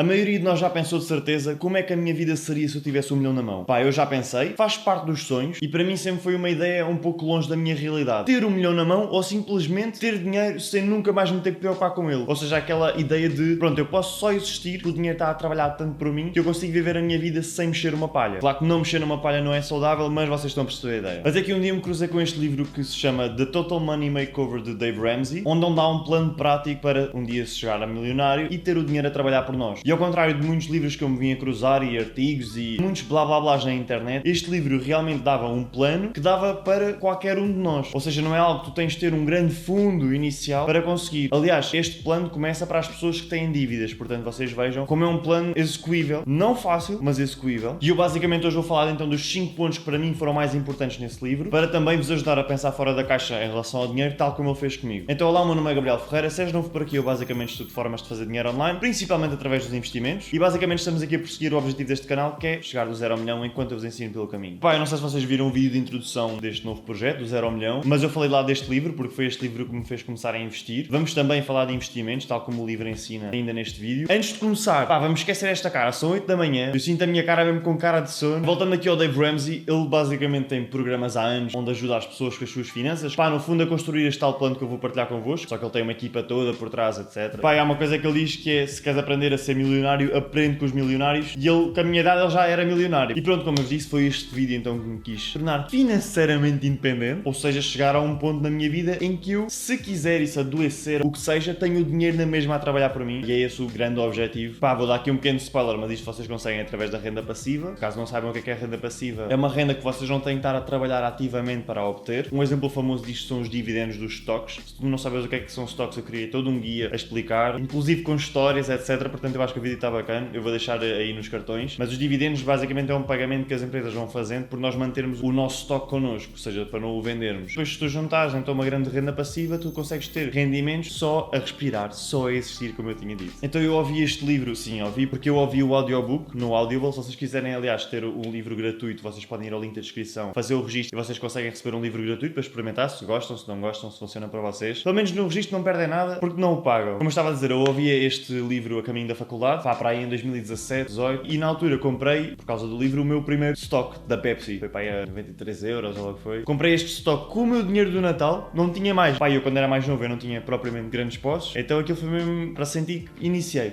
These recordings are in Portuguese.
A maioria de nós já pensou de certeza como é que a minha vida seria se eu tivesse 1 milhão na mão. Pá, eu já pensei, faz parte dos sonhos e para mim sempre foi uma ideia um pouco longe da minha realidade. Ter 1 milhão na mão ou simplesmente ter dinheiro sem nunca mais me ter que preocupar com ele. Ou seja, aquela ideia de, pronto, eu posso só existir, que o dinheiro está a trabalhar tanto por mim que eu consigo viver a minha vida sem mexer uma palha. Claro que não mexer numa palha não é saudável, mas vocês estão a perceber a ideia. Até que um dia me cruzei com este livro que se chama The Total Money Makeover de Dave Ramsey, onde dá um plano prático para um dia se chegar a milionário e ter o dinheiro a trabalhar por nós. E ao contrário de muitos livros que eu me vim a cruzar e artigos e muitos blá blá blás na internet, este livro realmente dava um plano que dava para qualquer um de nós. Ou seja, não é algo que tu tens de ter um grande fundo inicial para conseguir. Aliás, este plano começa para as pessoas que têm dívidas, portanto vocês vejam como é um plano execuível, não fácil, mas execuível. E eu basicamente hoje vou falar então dos 5 pontos que para mim foram mais importantes nesse livro, para também vos ajudar a pensar fora da caixa em relação ao dinheiro, tal como ele fez comigo. Então olá, o meu nome é Gabriel Ferreira, se és novo por aqui eu basicamente estudo formas de fazer dinheiro online, principalmente através dos investimentos, e basicamente estamos aqui a perseguir o objetivo deste canal, que é chegar do 0 ao milhão enquanto eu vos ensino pelo caminho. Pá, eu não sei se vocês viram o vídeo de introdução deste novo projeto, do 0 ao milhão, mas eu falei lá deste livro, porque foi este livro que me fez começar a investir. Vamos também falar de investimentos, tal como o livro ensina ainda neste vídeo. Antes de começar, pá, vamos esquecer esta cara, são 8 da manhã, eu sinto a minha cara mesmo com cara de sono. Voltando aqui ao Dave Ramsey, ele basicamente tem programas há anos onde ajuda as pessoas com as suas finanças, pá, no fundo a construir este tal plano que eu vou partilhar convosco, só que ele tem uma equipa toda por trás, etc. Pá, há uma coisa que ele diz que é, se queres aprender a ser milionário, aprende com os milionários, e ele, com a minha idade, ele já era milionário. E pronto, como eu vos disse, foi este vídeo então que me quis tornar financeiramente independente, ou seja, chegar a um ponto na minha vida em que eu, se quiser e se adoecer, o que seja, tenho o dinheiro na mesma a trabalhar para mim, e é esse o grande objetivo. Pá, vou dar aqui um pequeno spoiler, mas isto vocês conseguem através da renda passiva. Caso não saibam o que é a renda passiva, é uma renda que vocês não têm que estar a trabalhar ativamente para a obter. Um exemplo famoso disto são os dividendos dos stocks. Se tu não sabes o que é que são stocks, eu criei todo um guia a explicar, inclusive com histórias, etc. Portanto, eu acho que o vídeo está bacana, eu vou deixar aí nos cartões. Mas os dividendos basicamente é um pagamento que as empresas vão fazendo por nós mantermos o nosso stock connosco, ou seja, para não o vendermos. Depois, se tu juntares então uma grande renda passiva, tu consegues ter rendimentos só a respirar, só a existir, como eu tinha dito. Então eu ouvi este livro, sim, ouvi, porque eu ouvi o audiobook no Audible. Se vocês quiserem, aliás, ter um livro gratuito, vocês podem ir ao link da descrição, fazer o registro e vocês conseguem receber um livro gratuito para experimentar, se gostam, se não gostam, se funciona para vocês. Pelo menos no registro não perdem nada, porque não o pagam. Como eu estava a dizer, eu ouvia este livro a caminho da faculdade, para aí em 2017, 18, e na altura comprei, por causa do livro, o meu primeiro stock da Pepsi. Foi para aí a 93 euros ou o que foi. Comprei este stock com o meu dinheiro do Natal, não tinha mais. Pá, eu quando era mais novo eu não tinha propriamente grandes posses, então aquilo foi mesmo para sentir que iniciei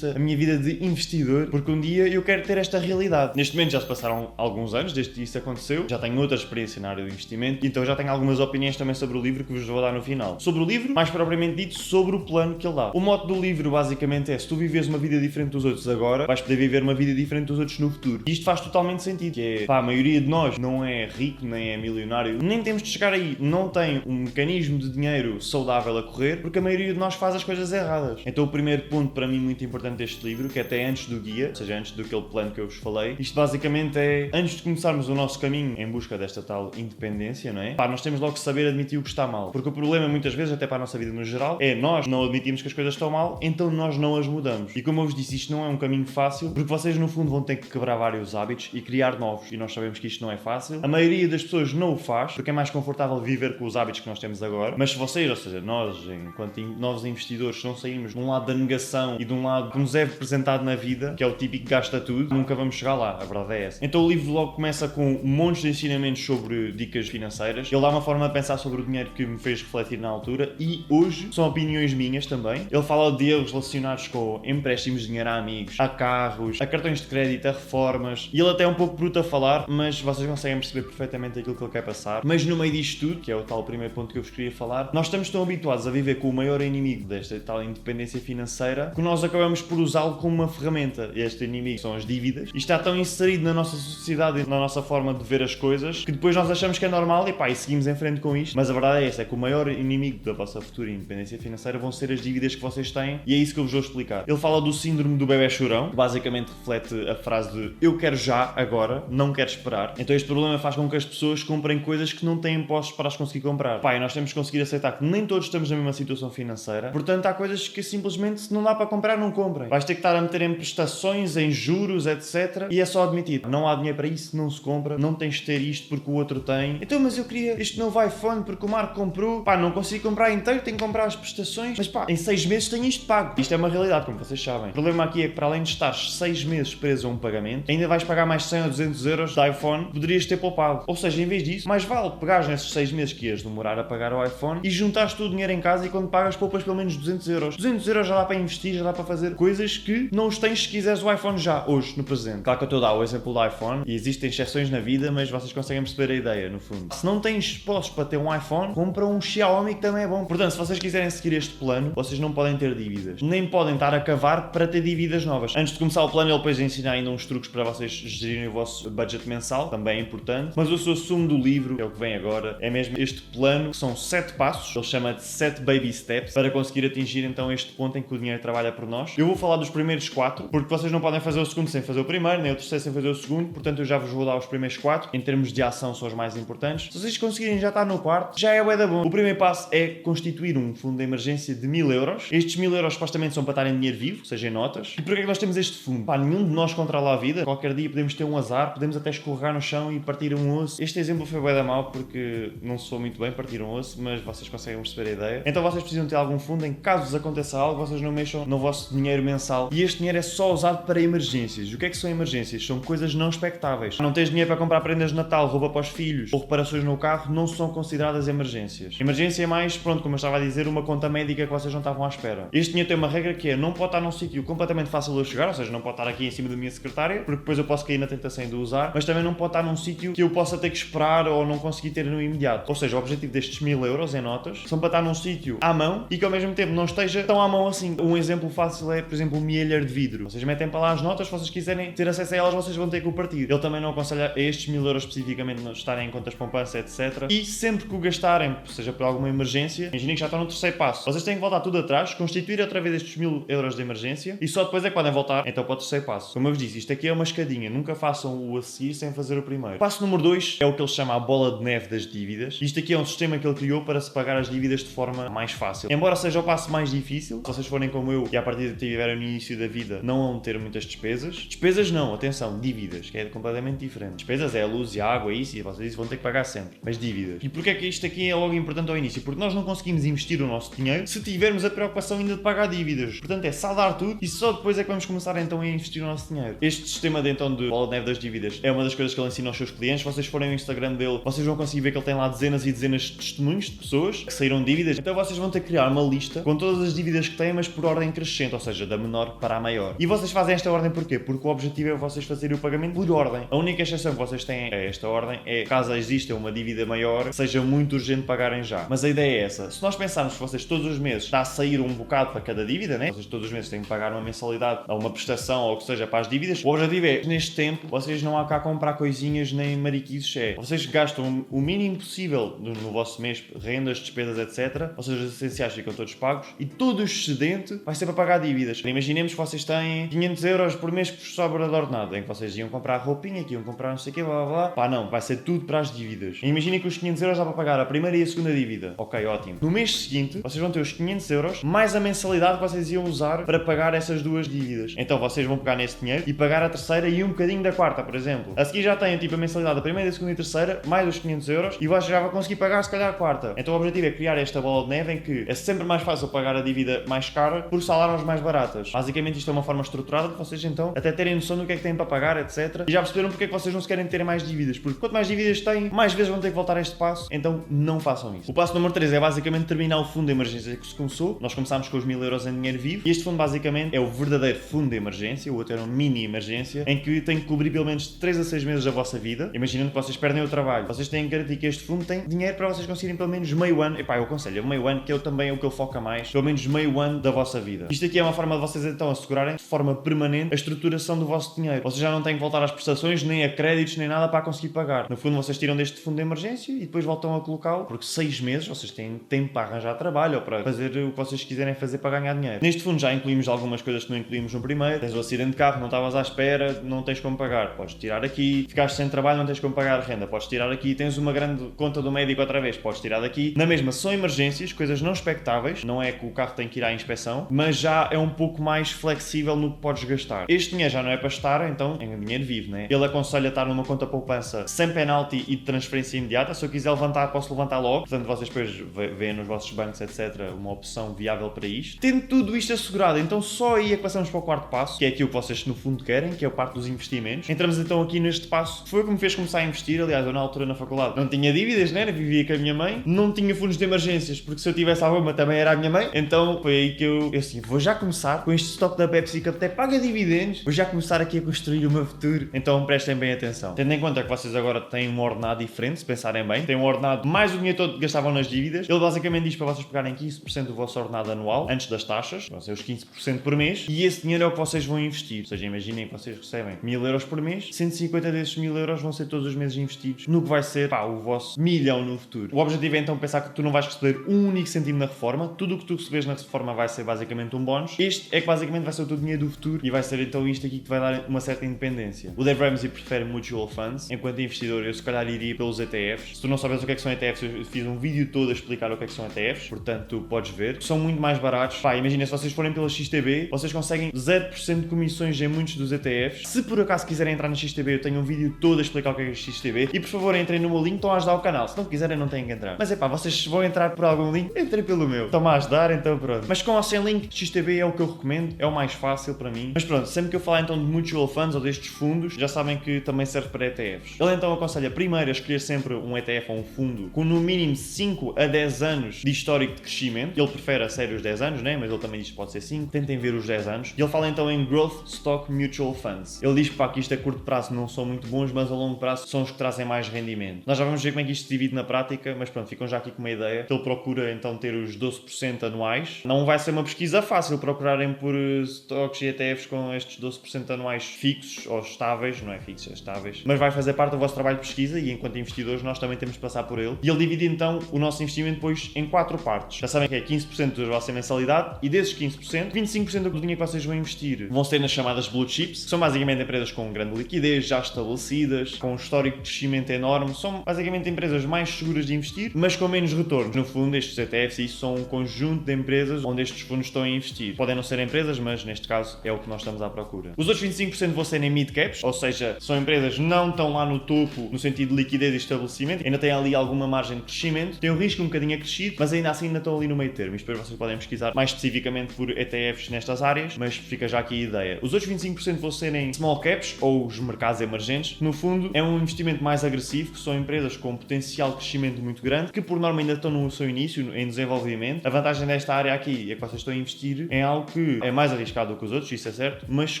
a minha vida de investidor, porque um dia eu quero ter esta realidade. Neste momento já se passaram alguns anos desde que isso aconteceu, já tenho outra experiência na área do investimento, então já tenho algumas opiniões também sobre o livro que vos vou dar no final. Sobre o livro, mais propriamente dito, sobre o plano que ele dá. O mote do livro basicamente é, se tu vives uma vida diferente dos outros agora, vais poder viver uma vida diferente dos outros no futuro. E isto faz totalmente sentido, que é, pá, a maioria de nós não é rico, nem é milionário, nem temos de chegar aí, não tem um mecanismo de dinheiro saudável a correr, porque a maioria de nós faz as coisas erradas. Então o primeiro ponto para mim muito importante deste livro, que é até antes do guia, ou seja, antes daquele plano que eu vos falei, isto basicamente é, antes de começarmos o nosso caminho em busca desta tal independência, não é? Pá, nós temos logo que saber admitir o que está mal, porque o problema muitas vezes, até para a nossa vida no geral, é nós não admitimos que as coisas estão mal, então nós não as mudamos. E como eu vos disse, isto não é um caminho fácil, porque vocês no fundo vão ter que quebrar vários hábitos e criar novos, e nós sabemos que isto não é fácil. A maioria das pessoas não o faz, porque é mais confortável viver com os hábitos que nós temos agora, mas se vocês, ou seja, nós, enquanto novos investidores, se não sairmos de um lado da negação e de um lado que nos é representado na vida, que é o típico que gasta tudo, nunca vamos chegar lá, a verdade é essa. Então o livro logo começa com um monte de ensinamentos sobre dicas financeiras. Ele dá uma forma de pensar sobre o dinheiro que me fez refletir na altura e hoje são opiniões minhas também. Ele fala de erros relacionados com empréstimos de dinheiro a amigos, a carros, a cartões de crédito, a reformas, e ele até é um pouco bruto a falar, mas vocês conseguem perceber perfeitamente aquilo que ele quer passar. Mas no meio disto tudo, que é o tal primeiro ponto que eu vos queria falar, nós estamos tão habituados a viver com o maior inimigo desta tal independência financeira que nós acabamos por usá-lo como uma ferramenta. E este inimigo são as dívidas e está tão inserido na nossa sociedade e na nossa forma de ver as coisas que depois nós achamos que é normal e pá, e seguimos em frente com isto. Mas a verdade é essa, é que o maior inimigo da vossa futura independência financeira vão ser as dívidas que vocês têm, e é isso que eu vos vou explicar. Ele fala do síndrome do bebé chorão, que basicamente reflete a frase de eu quero já, agora, não quero esperar. Então este problema faz com que as pessoas comprem coisas que não têm postos para as conseguir comprar. Pá, e nós temos que conseguir aceitar que nem todos estamos na mesma situação financeira, portanto há coisas que simplesmente se não dá para comprar, não comprem. Vais ter que estar a meter em prestações, em juros, etc. E é só admitir, não há dinheiro para isso, não se compra, não tens de ter isto porque o outro tem. Então, mas eu queria este novo iPhone porque o Marco comprou. Pá, não consigo comprar inteiro, tenho que comprar as prestações, mas pá, em 6 meses tenho isto pago. Isto é uma realidade, como vocês sabem. O problema aqui é que para além de estares 6 meses preso a um pagamento, ainda vais pagar mais 100 ou 200 euros de iPhone que poderias ter poupado. Ou seja, em vez disso, mais vale pegares nesses 6 meses que ias demorar a pagar o iPhone e juntares todo o dinheiro em casa e quando pagas poupas pelo menos 200 euros. 200 euros já dá para investir, já dá para fazer coisas que não os tens se quiseres o iPhone já, hoje, no presente. Claro que eu estou a dar o exemplo do iPhone e existem exceções na vida, mas vocês conseguem perceber a ideia, no fundo. Se não tens postos para ter um iPhone, compra um Xiaomi que também é bom. Portanto, se vocês quiserem seguir este plano, vocês não podem ter dívidas. Nem podem estar a cavar para ter dívidas novas. Antes de começar o plano, ele depois ensina ainda uns truques para vocês gerirem o vosso budget mensal, também é importante. Mas o seu sumo do livro, que é o que vem agora, é mesmo este plano, que são 7 passos, ele chama de 7 baby steps, para conseguir atingir então este ponto em que o dinheiro trabalha por nós. Eu vou falar dos primeiros 4, porque vocês não podem fazer o segundo sem fazer o primeiro, nem o terceiro sem fazer o segundo, portanto eu já vos vou dar os primeiros 4, em termos de ação são os mais importantes. Se vocês conseguirem já estar no quarto, já é bué da bom. O primeiro passo é constituir um fundo de emergência de 1000 euros. Estes 1000 euros supostamente são para estar em dinheiro vivo, seja em notas. E porquê é que nós temos este fundo? Pá, nenhum de nós controla a vida. Qualquer dia podemos ter um azar, podemos até escorregar no chão e partir um osso. Este exemplo foi bué da mau porque não soou muito bem partir um osso, mas vocês conseguem perceber a ideia. Então vocês precisam ter algum fundo em que caso vos aconteça algo, vocês não mexam no vosso dinheiro mensal. E este dinheiro é só usado para emergências. O que é que são emergências? São coisas não expectáveis. Não tens dinheiro para comprar prendas de Natal, roupa para os filhos ou reparações no carro, não são consideradas emergências. Emergência é mais, pronto, como eu estava a dizer, uma conta médica que vocês não estavam à espera. Este dinheiro tem uma regra que é, não pode estar num sítio completamente fácil de eu chegar, ou seja, não pode estar aqui em cima da minha secretária, porque depois eu posso cair na tentação de o usar, mas também não pode estar num sítio que eu possa ter que esperar ou não conseguir ter no imediato. Ou seja, o objetivo destes 1000 euros em notas são para estar num sítio à mão e que ao mesmo tempo não esteja tão à mão assim. Um exemplo fácil é, por exemplo, um mielheiro de vidro. Vocês metem para lá as notas, se vocês quiserem ter acesso a elas, vocês vão ter que o partir. Ele também não aconselha a estes 1000 euros especificamente não estarem em contas poupança, etc. E sempre que o gastarem, seja por alguma emergência, imaginem que já estão no terceiro passo. Vocês têm que voltar tudo atrás, constituir outra vez estes 1000 euros de emergência e só depois é que podem voltar então para o terceiro passo. Como eu vos disse, isto aqui é uma escadinha, nunca façam o a seguir sem fazer o primeiro. Passo número 2 é o que ele chama a bola de neve das dívidas. Isto aqui é um sistema que ele criou para se pagar as dívidas de forma mais fácil. Embora seja o passo mais difícil, se vocês forem como eu e a partir de tiverem no início da vida não vão ter muitas despesas. Despesas não, atenção, dívidas, que é completamente diferente. Despesas é a luz e a água, isso, e vocês vão ter que pagar sempre. Mas dívidas. E porquê é que isto aqui é logo importante ao início? Porque nós não conseguimos investir o nosso dinheiro se tivermos a preocupação ainda de pagar dívidas. Portanto, é saldar tudo e só depois é que vamos começar então a investir o nosso dinheiro. Este sistema de bola de neve das dívidas é uma das coisas que ele ensina aos seus clientes. Se vocês forem no Instagram dele, vocês vão conseguir ver que ele tem lá dezenas e dezenas de testemunhos de pessoas que saíram de dívidas. Então vocês vão ter que criar uma lista com todas as dívidas que têm, mas por ordem crescente, ou seja, da menor para a maior. E vocês fazem esta ordem porquê? Porque o objetivo é vocês fazerem o pagamento por ordem. A única exceção que vocês têm a esta ordem é caso exista uma dívida maior, seja muito urgente pagarem já. Mas a ideia é essa. Se nós pensarmos que vocês todos os meses está a sair um bocado para cada dívida, né? Vocês todos os meses têm que pagar uma mensalidade ou uma prestação ou o que seja para as dívidas, o objetivo é, neste tempo, vocês não há cá comprar coisinhas nem mariquices, é. Vocês gastam o mínimo possível no vosso mês, rendas, despesas, etc. Ou seja, os essenciais ficam todos pagos e todo o excedente vai ser para pagar dívidas. Imaginemos que vocês têm 500 euros por mês que vos sobra de ordenado, em que vocês iam comprar roupinha, que iam comprar não sei o quê, blá blá blá. Pá, não, vai ser tudo para as dívidas. Imaginem que os 500 euros dá para pagar a primeira e a segunda dívida. Ok, ótimo. No mês seguinte, vocês vão ter os 500 euros mais a mensalidade que vocês iam usar para pagar essas duas dívidas. Então vocês vão pegar nesse dinheiro e pagar a terceira e um bocadinho da quarta, por exemplo. A seguir já têm tipo a mensalidade da primeira, da segunda e terceira, mais os 500 euros e vocês já vão conseguir pagar se calhar a quarta. Então o objetivo é criar esta bola de neve em que é sempre mais fácil pagar a dívida mais cara por salar as mais baratas. Basicamente isto é uma forma estruturada de vocês então até terem noção do que é que têm para pagar, etc. E já perceberam porque é que vocês não se querem ter mais dívidas. Porque quanto mais dívidas têm, mais vezes vão ter que voltar a este passo. Então não façam isso. O passo número 3 é basicamente terminar o fundo de emergência que se começou. Nós começámos com os 1000 euros em dinheiro vivo. E este fundo basicamente é o verdadeiro fundo de emergência, o outro era uma mini emergência, em que tem que cobrir pelo menos 3 a 6 meses da vossa vida. Imaginando que vocês perdem o trabalho. Vocês têm que garantir que este fundo tem dinheiro para vocês conseguirem pelo menos meio ano. Epá, eu aconselho meio ano, que é também o que ele foca mais. Pelo menos meio ano da vossa vida. Isto aqui é uma forma de vocês então assegurarem de forma permanente a estruturação do vosso dinheiro. Vocês já não têm que voltar às prestações, nem a créditos, nem nada para conseguir pagar. No fundo, vocês tiram deste fundo de emergência e depois voltam a colocá-lo, porque 6 meses vocês têm tempo para arranjar trabalho ou para fazer o que vocês quiserem fazer para ganhar dinheiro. Neste fundo já incluímos algumas coisas que não incluímos no primeiro. Tens o acidente de carro, não estavas à espera, não tens como pagar. Podes tirar aqui. Ficaste sem trabalho, não tens como pagar a renda. Podes tirar aqui. Tens uma grande conta do médico outra vez. Podes tirar daqui. Na mesma, são emergências, coisas não expectáveis. Não é que o carro tem que ir à inspeção, mas já é um pouco mais flexível no que podes gastar. Este dinheiro já não é para estar, então, em dinheiro vivo, né? Ele aconselha estar numa conta poupança sem penalty e de transferência imediata. Se eu quiser levantar, posso levantar logo. Portanto, vocês depois veem nos vossos bancos, etc., uma opção viável para isto. Tendo tudo isto assegurado, então então só aí é que passamos para o quarto passo, que é aquilo que vocês no fundo querem, que é a parte dos investimentos. Entramos então aqui neste passo, que foi o que me fez começar a investir. Aliás, eu na altura na faculdade não tinha dívidas, né? Vivia com a minha mãe, não tinha fundos de emergências, porque se eu tivesse alguma também era a minha mãe. Então foi aí que eu assim, vou já começar com este estoque da Pepsi que até paga dividendos, vou já começar aqui a construir o meu futuro. Então prestem bem atenção. Tendo em conta que vocês agora têm um ordenado diferente, se pensarem bem, têm um ordenado mais o dinheiro todo que gastavam nas dívidas. Ele basicamente diz para vocês pegarem 15% do vosso ordenado anual, antes das taxas, vão ser os 15% por mês, e esse dinheiro é o que vocês vão investir. Ou seja, imaginem que vocês recebem 1000 euros por mês, 150 desses 1000 euros vão ser todos os meses investidos no que vai ser, o vosso milhão no futuro. O objetivo é então pensar que tu não vais receber um único cêntimo na reforma, tudo o que tu recebes na reforma vai ser basicamente um bónus. Este é que basicamente vai ser o teu dinheiro do futuro e vai ser então isto aqui que te vai dar uma certa independência. O Dave Ramsey prefere mutual funds, enquanto investidor eu se calhar iria pelos ETFs. Se tu não sabes o que é que são ETFs, eu fiz um vídeo todo a explicar o que é que são ETFs, portanto tu podes ver. São muito mais baratos. Imagina, se vocês forem pela XTB, vocês conseguem 0% de comissões em muitos dos ETFs. Se por acaso quiserem entrar na XTB, eu tenho um vídeo todo a explicar o que é a XTB. E por favor, entrem no meu link, estão a ajudar o canal. Se não quiserem, não têm que entrar. Mas vocês vão entrar por algum link, entrem pelo meu. Estão-me a ajudar, então pronto. Mas com ou sem link, XTB é o que eu recomendo, é o mais fácil para mim. Mas pronto, sempre que eu falar então de mutual funds ou destes fundos, já sabem que também serve para ETFs. Ele então aconselha primeiro a escolher sempre um ETF ou um fundo com no mínimo 5 a 10 anos de histórico de crescimento. Ele prefere a sério os 10 anos, né? Mas ele também diz que pode ser 5. Tentem ver os 10 anos. E ele fala então em Growth Stock Mutual Funds. Ele diz que isto a curto prazo não são muito bons, mas a longo prazo são os que trazem mais rendimento. Nós já vamos ver como é que isto se divide na prática, mas pronto, ficam já aqui com uma ideia. Ele procura então ter os 12% anuais. Não vai ser uma pesquisa fácil procurarem por stocks e ETFs com estes 12% anuais fixos ou estáveis, não é fixos, é estáveis, mas vai fazer parte do vosso trabalho de pesquisa e enquanto investidores nós também temos de passar por ele. E ele divide então o nosso investimento depois em 4 partes. Já sabem que é 15% da vossa mensalidade e desses 15%, 25% do dinheiro que vocês vão investir vão ser nas chamadas blue chips, que são basicamente empresas com grande liquidez, já estabelecidas, com um histórico de crescimento enorme. São basicamente empresas mais seguras de investir, mas com menos retorno. No fundo, estes ETFs isso são um conjunto de empresas onde estes fundos estão a investir. Podem não ser empresas, mas neste caso é o que nós estamos à procura. Os outros 25% vão ser em mid caps, ou seja, são empresas que não estão lá no topo no sentido de liquidez e estabelecimento, ainda têm ali alguma margem de crescimento, têm o risco um bocadinho acrescido, mas ainda assim ainda estão ali no meio termo. E depois vocês podem pesquisar mais especificamente por ETFs nestas áreas, mas fica já aqui a ideia. Os outros 25% vão ser em small caps, ou os mercados emergentes. No fundo, é um investimento mais agressivo, que são empresas com potencial de crescimento muito grande, que por norma ainda estão no seu início, em desenvolvimento. A vantagem desta área aqui é que vocês estão a investir em algo que é mais arriscado do que os outros, isso é certo, mas se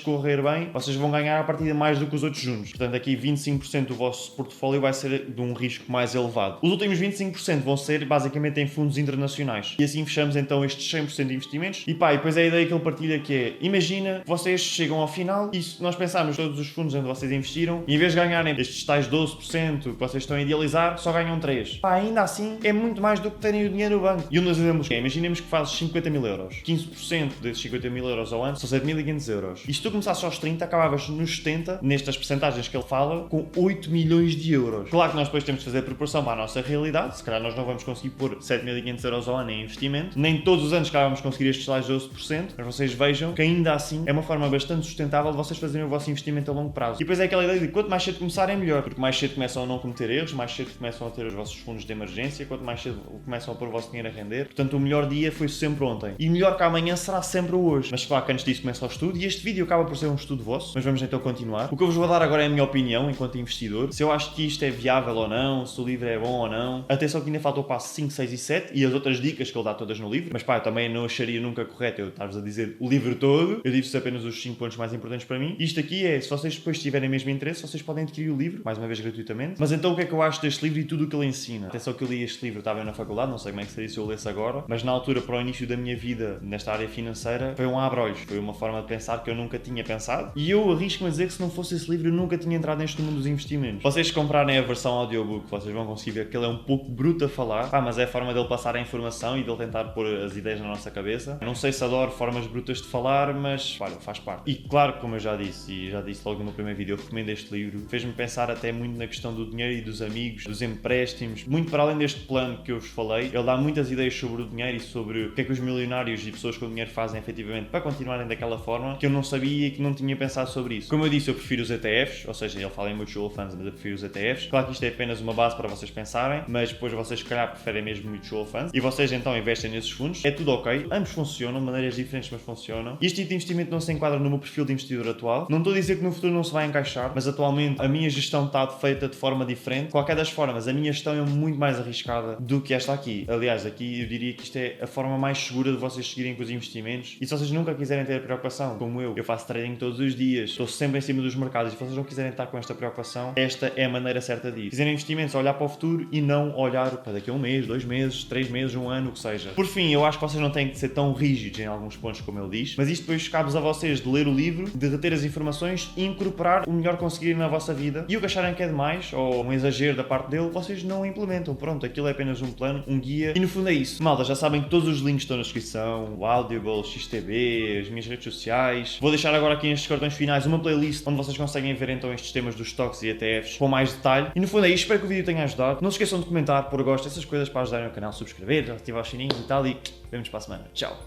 correr bem, vocês vão ganhar a partida mais do que os outros juntos. Portanto, aqui 25% do vosso portfólio vai ser de um risco mais elevado. Os últimos 25% vão ser basicamente em fundos internacionais. E assim fechamos então estes 100% de investimentos. E depois é a ideia que ele partilha que é, imagina, vocês chegam ao final e se nós pensarmos todos os fundos onde vocês investiram, e em vez de ganharem estes tais 12% que vocês estão a idealizar, só ganham 3%. Ainda assim, é muito mais do que terem o dinheiro no banco. E um dos exemplos é, imaginemos que fazes 50 mil euros. 15% desses 50 mil euros ao ano são 7.500 euros. E se tu começasses aos 30, acabavas nos 70, nestas percentagens que ele fala, com 8 milhões de euros. Claro que nós depois temos de fazer a proporção para a nossa realidade. Se calhar nós não vamos conseguir pôr 7.500 euros ao ano em investimento. Nem todos os anos que vamos conseguir estes tais 12%. Mas vocês vejam que ainda assim é uma forma bastante sustentável de vocês fazerem o vosso investimento a longo prazo. E depois é aquela ideia de quanto mais cedo começarem, melhor. Porque mais cedo começam a não cometer erros, mais cedo começam a ter os vossos fundos de emergência, quanto mais cedo começam a pôr o vosso dinheiro a render. Portanto, o melhor dia foi sempre ontem. E melhor que amanhã será sempre hoje. Mas claro que antes disso começa o estudo e este vídeo acaba por ser um estudo vosso. Mas vamos então continuar. O que eu vos vou dar agora é a minha opinião enquanto investidor. Se eu acho que isto é viável ou não, se o livro é bom ou não. Atenção que ainda falta o passo 5, 6 e 7 e as outras dicas que ele dá todas no livro. Mas eu também não acharia nunca correto eu estar-vos a dizer o livro todo. Eu digo-vos apenas os 5 pontos mais importantes para mim. Isto aqui é, se vocês depois tiverem mesmo interesse, vocês podem adquirir o livro, mais uma vez gratuitamente. Mas então o que é que eu acho deste livro e tudo o que ele ensina? Atenção que eu li este livro, estava na faculdade, não sei como é que seria se eu lesse agora, mas na altura, para o início da minha vida nesta área financeira, foi um abre-olhos, foi uma forma de pensar que eu nunca tinha pensado. E eu arrisco-me a dizer que se não fosse esse livro eu nunca tinha entrado neste mundo dos investimentos. Vocês comprarem a versão audiobook, vocês vão conseguir ver que ele é um pouco bruto a falar, mas é a forma dele passar a informação e dele tentar pôr as ideias na nossa cabeça. Eu não sei se adoro formas brutas de falar, mas olha, faz parte. E claro, como eu já disse, e já disse logo no meu primeiro vídeo, eu recomendo este livro. Fez-me pensar até muito na questão do dinheiro e dos amigos, dos empréstimos, muito para além deste plano que eu vos falei. Ele dá muitas ideias sobre o dinheiro e sobre o que é que os milionários e pessoas com dinheiro fazem efetivamente para continuarem daquela forma, que eu não sabia e que não tinha pensado sobre isso. Como eu disse, eu prefiro os ETFs, ou seja, ele fala em mutual funds, mas eu prefiro os ETFs. Claro que isto é apenas uma base para vocês pensarem, mas depois vocês se calhar preferem mesmo mutual funds e vocês então investem nesses fundos. É tudo ok, ambos funcionam de maneiras diferentes diferentes, mas funcionam. Este tipo de investimento não se enquadra no meu perfil de investidor atual. Não estou a dizer que no futuro não se vai encaixar, mas atualmente a minha gestão está feita de forma diferente. De qualquer das formas, a minha gestão é muito mais arriscada do que esta aqui. Aliás, aqui eu diria que isto é a forma mais segura de vocês seguirem com os investimentos. E se vocês nunca quiserem ter a preocupação, como eu faço trading todos os dias, estou sempre em cima dos mercados, e se vocês não quiserem estar com esta preocupação, esta é a maneira certa de ir. Fizerem investimentos, olhar para o futuro e não olhar para daqui a um mês, 2 meses, 3 meses, um ano, o que seja. Por fim, eu acho que vocês não têm que ser tão rígidos em alguns pontos como ele diz, mas isto depois cabe a vocês de ler o livro, de reter as informações e incorporar o melhor que conseguirem na vossa vida. E o que acharem que é demais, ou um exagero da parte dele, vocês não implementam. Pronto, aquilo é apenas um plano, um guia, e no fundo é isso. Malta, já sabem que todos os links estão na descrição, o Audible, XTB, as minhas redes sociais. Vou deixar agora aqui nestes cartões finais uma playlist onde vocês conseguem ver então estes temas dos stocks e ETFs com mais detalhe. E no fundo é isto, espero que o vídeo tenha ajudado. Não se esqueçam de comentar, pôr gosto, essas coisas para ajudarem o canal, subscrever, ativar os sininhos e tal, e vemos para a semana. Tchau!